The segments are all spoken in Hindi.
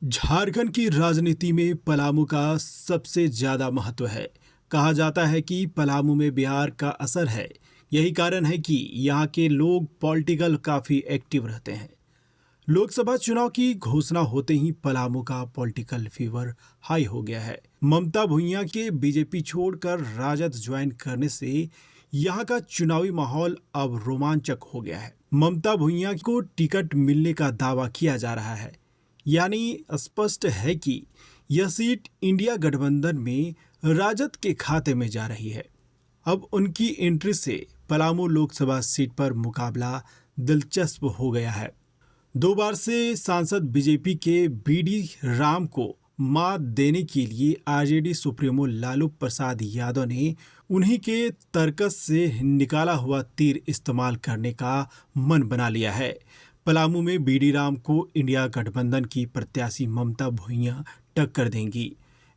झारखंड की राजनीति में पलामू का सबसे ज्यादा महत्व है। कहा जाता है कि पलामू में बिहार का असर है। यही कारण है कि यहाँ के लोग पॉलिटिकल काफी एक्टिव रहते हैं। लोकसभा चुनाव की घोषणा होते ही पलामू का पॉलिटिकल फीवर हाई हो गया है। ममता भुइयां के बीजेपी छोड़कर राजद ज्वाइन करने से यहाँ का चुनावी माहौल अब रोमांचक हो गया है। ममता भुइयां को टिकट मिलने का दावा किया जा रहा है, यानी स्पष्ट है कि यह सीट इंडिया गठबंधन में राजद के खाते में जा रही है। अब उनकी एंट्री से पलामू लोकसभा सीट पर मुकाबला दिलचस्प हो गया है। 2 बार से सांसद बीजेपी के बीडी राम को मात देने के लिए आरजेडी सुप्रीमो लालू प्रसाद यादव ने उन्हीं के तर्कस से निकाला हुआ तीर इस्तेमाल करने का मन बना लिया है। पलामू में बीडी राम को इंडिया गठबंधन की प्रत्याशी ममता भुइयां टक्कर देंगी।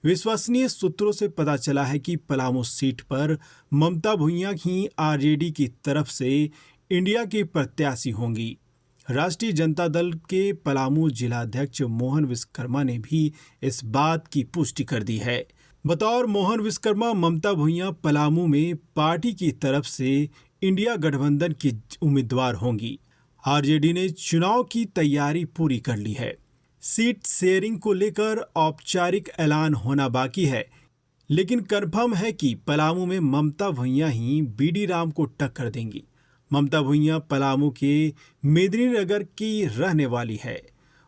विश्वसनीय सूत्रों से पता चला है कि पलामू सीट पर ममता भुइयां ही आरजेडी की तरफ से इंडिया की प्रत्याशी होंगी। राष्ट्रीय जनता दल के पलामू जिलाध्यक्ष मोहन विश्वकर्मा ने भी इस बात की पुष्टि कर दी है। बतौर मोहन विश्वकर्मा, ममता भुइयां पलामू में पार्टी की तरफ से इंडिया गठबंधन की उम्मीदवार होंगी। आरजेडी ने चुनाव की तैयारी पूरी कर ली है। सीट शेयरिंग को लेकर औपचारिक ऐलान होना बाकी है, लेकिन कंफर्म है कि पलामू में ममता भुइयां ही बीडी राम को टक्कर देंगी। ममता भुइयां पलामू के मेदिनीनगर की रहने वाली है।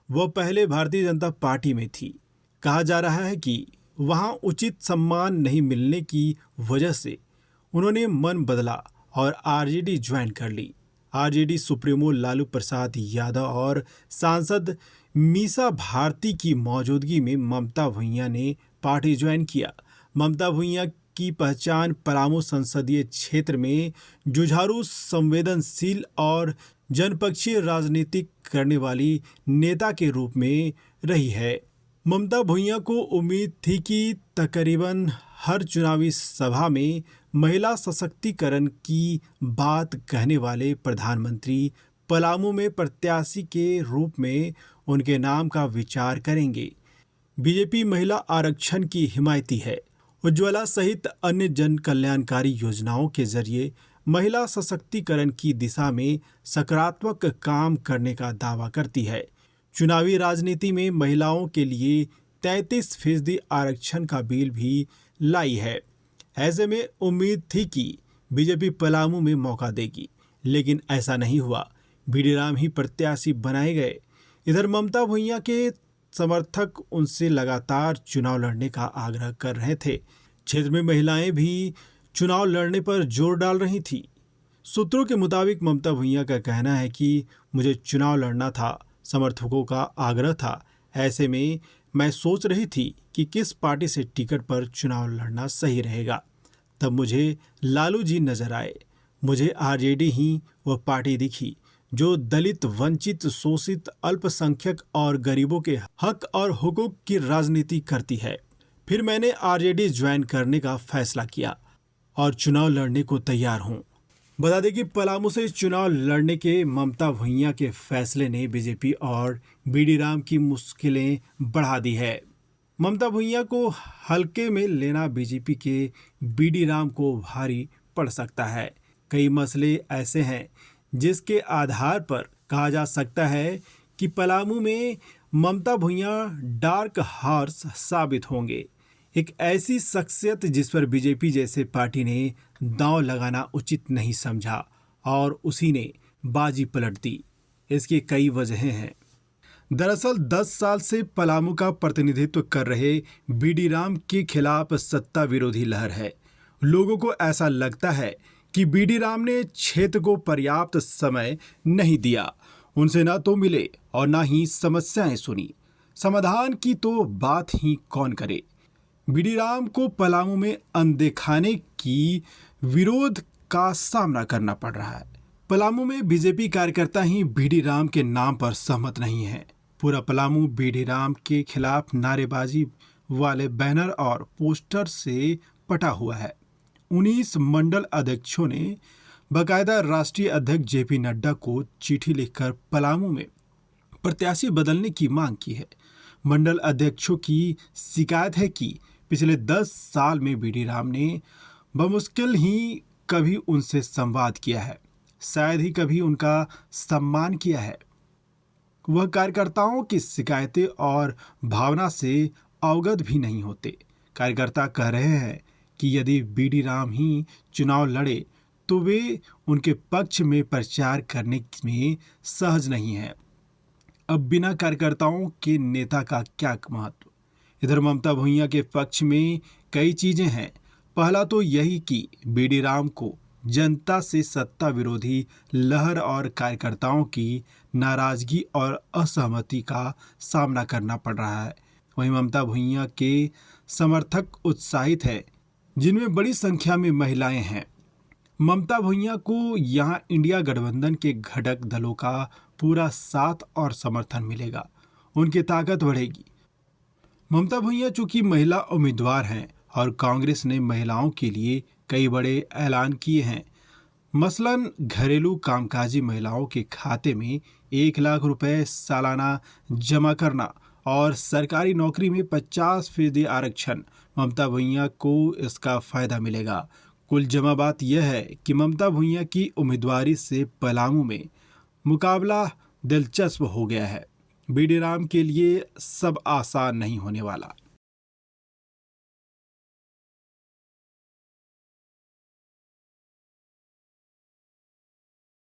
वह पहले भारतीय जनता पार्टी में थी। कहा जा रहा है कि वहां उचित सम्मान नहीं मिलने की वजह से उन्होंने मन बदला और आरजेडी ज्वाइन कर ली। आरजेडी सुप्रीमो लालू प्रसाद यादव और सांसद मीसा भारती की मौजूदगी में ममता भुइयां ने पार्टी ज्वाइन किया। ममता भुइयां की पहचान पलामू संसदीय क्षेत्र में जुझारू, संवेदनशील और जनपक्षीय राजनीति करने वाली नेता के रूप में रही है। ममता भुइयां को उम्मीद थी कि तकरीबन हर चुनावी सभा में महिला सशक्तिकरण की बात कहने वाले प्रधानमंत्री पलामू में प्रत्याशी के रूप में उनके नाम का विचार करेंगे। बीजेपी महिला आरक्षण की हिमायती है। उज्ज्वला सहित अन्य जन कल्याणकारी योजनाओं के जरिए महिला सशक्तिकरण की दिशा में सकारात्मक काम करने का दावा करती है। चुनावी राजनीति में महिलाओं के लिए 33% आरक्षण का बिल भी लाई है। ऐसे में उम्मीद थी कि बीजेपी पलामू में मौका देगी, लेकिन ऐसा नहीं हुआ। बीडी राम ही प्रत्याशी बनाए गए। इधर ममता भुइयां के समर्थक उनसे लगातार चुनाव लड़ने का आग्रह कर रहे थे। क्षेत्र में महिलाएं भी चुनाव लड़ने पर जोर डाल रही थी। सूत्रों के मुताबिक ममता भुइयां का कहना है कि मुझे चुनाव लड़ना था, समर्थकों का आग्रह था। ऐसे में मैं सोच रही थी कि किस पार्टी से टिकट पर चुनाव लड़ना सही रहेगा। तब मुझे लालू जी नजर आए। मुझे आरजेडी ही वह पार्टी दिखी जो दलित, वंचित, शोषित, अल्पसंख्यक और गरीबों के हक और हुकूक की राजनीति करती है। फिर मैंने आरजेडी ज्वाइन करने का फैसला किया और चुनाव लड़ने को तैयार हूँ। बता दें कि पलामू से चुनाव लड़ने के ममता भुइयां के फैसले ने बीजेपी और बीडी राम की मुश्किलें बढ़ा दी है। ममता भुइयां को हल्के में लेना बीजेपी के बीडी राम को भारी पड़ सकता है। कई मसले ऐसे हैं जिसके आधार पर कहा जा सकता है कि पलामू में ममता भुइयां डार्क हॉर्स साबित होंगे। एक ऐसी शख्सियत जिस पर बीजेपी जैसे पार्टी ने दांव लगाना उचित नहीं समझा और उसी ने बाजी पलट दी। इसकी कई वजहें हैं। दरअसल 10 साल से पलामू का प्रतिनिधित्व कर रहे बीडी राम के खिलाफ सत्ता विरोधी लहर है। लोगों को ऐसा लगता है कि बीडी राम ने क्षेत्र को पर्याप्त समय नहीं दिया। उनसे ना तो मिले और ना ही समस्याएं सुनी। समाधान की तो बात ही कौन करे। बीडी राम को पलामू में अनदेखाने की विरोध का सामना करना पड़ रहा है। पलामू में बीजेपी कार्यकर्ता ही बीडी राम के नाम पर सहमत नहीं है। पूरा पलामू बीडी राम के खिलाफ नारेबाजी वाले बैनर और पोस्टर से पटा हुआ है। 19 मंडल अध्यक्षों ने बाकायदा राष्ट्रीय अध्यक्ष जेपी नड्डा को चिट्ठी लिखकर पलामू में प्रत्याशी बदलने की मांग की है। मंडल अध्यक्षों की शिकायत है कि पिछले 10 साल में बीडी राम ने बमुश्किल ही कभी उनसे संवाद किया है, शायद ही कभी उनका सम्मान किया है। वह कार्यकर्ताओं की शिकायतें और भावना से अवगत भी नहीं होते। कार्यकर्ता कह रहे हैं कि यदि बीडी राम ही चुनाव लड़े तो वे उनके पक्ष में प्रचार करने में सहज नहीं हैं। अब बिना कार्यकर्ताओं के नेता का क्या महत्व। इधर ममता भुइयां के पक्ष में कई चीजें हैं। पहला तो यही कि बीडी राम को जनता से सत्ता विरोधी लहर और कार्यकर्ताओं की नाराजगी और असहमति का सामना करना पड़ रहा है। वहीं ममता भुइयां के समर्थक उत्साहित हैं, जिनमें बड़ी संख्या में महिलाएं हैं। ममता भुइयां को यहां इंडिया गठबंधन के घटक दलों का पूरा साथ और समर्थन मिलेगा, उनकी ताकत बढ़ेगी। ममता भुइयां चूंकि महिला उम्मीदवार हैं और कांग्रेस ने महिलाओं के लिए कई बड़े ऐलान किए हैं, मसलन घरेलू कामकाजी महिलाओं के खाते में 1 लाख रुपए सालाना जमा करना और सरकारी नौकरी में 50% आरक्षण। ममता भुइयां को इसका फायदा मिलेगा। कुल जमा बात यह है कि ममता भुइयां की उम्मीदवारी से पलामू में मुकाबला दिलचस्प हो गया है। बीडी राम के लिए सब आसान नहीं होने वाला।